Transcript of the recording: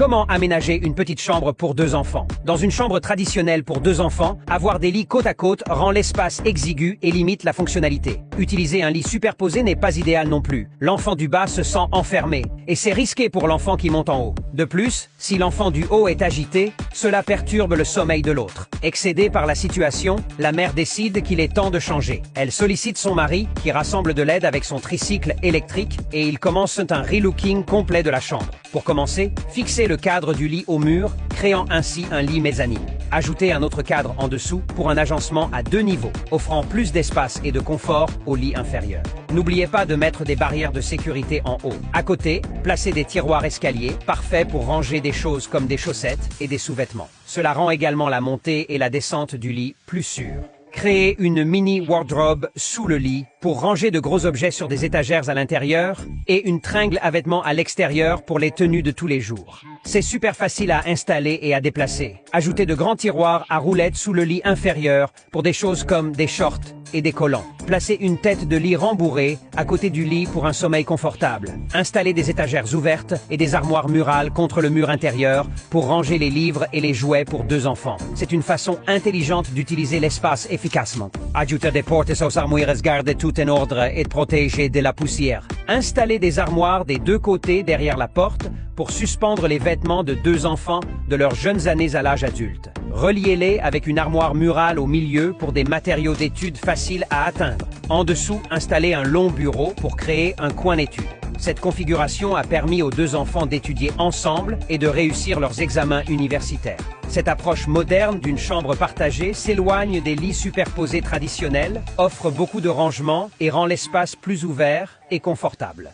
Comment aménager une petite chambre pour 2 enfants? Dans une chambre traditionnelle pour 2 enfants, avoir des lits côte à côte rend l'espace exigu et limite la fonctionnalité. Utiliser un lit superposé n'est pas idéal non plus. L'enfant du bas se sent enfermé, et c'est risqué pour l'enfant qui monte en haut. De plus, si l'enfant du haut est agité, cela perturbe le sommeil de l'autre. Excédée par la situation, la mère décide qu'il est temps de changer. Elle sollicite son mari, qui rassemble de l'aide avec son tricycle électrique, et ils commencent un relooking complet de la chambre. Pour commencer, fixez le cadre du lit au mur, créant ainsi un lit mezzanine. Ajoutez un autre cadre en dessous pour un agencement à 2 niveaux, offrant plus d'espace et de confort au lit inférieur. N'oubliez pas de mettre des barrières de sécurité en haut. À côté, placez des tiroirs escaliers, parfaits pour ranger des choses comme des chaussettes et des sous-vêtements. Cela rend également la montée et la descente du lit plus sûres. Créez une mini wardrobe sous le lit pour ranger de gros objets sur des étagères à l'intérieur et une tringle à vêtements à l'extérieur pour les tenues de tous les jours. C'est super facile à installer et à déplacer. Ajoutez de grands tiroirs à roulettes sous le lit inférieur pour des choses comme des shorts et des collants. Placez une tête de lit rembourrée à côté du lit pour un sommeil confortable. Installez des étagères ouvertes et des armoires murales contre le mur intérieur pour ranger les livres et les jouets pour 2 enfants. C'est une façon intelligente d'utiliser l'espace efficacement. Ajoutez des portes aux armoires, gardez tout en ordre et protégez de la poussière. Installez des armoires des 2 côtés derrière la porte pour suspendre les vêtements de 2 enfants de leurs jeunes années à l'âge adulte. Reliez-les avec une armoire murale au milieu pour des matériaux d'études faciles à atteindre. En dessous, installez un long bureau pour créer un coin d'études. Cette configuration a permis aux 2 enfants d'étudier ensemble et de réussir leurs examens universitaires. Cette approche moderne d'une chambre partagée s'éloigne des lits superposés traditionnels, offre beaucoup de rangement et rend l'espace plus ouvert et confortable.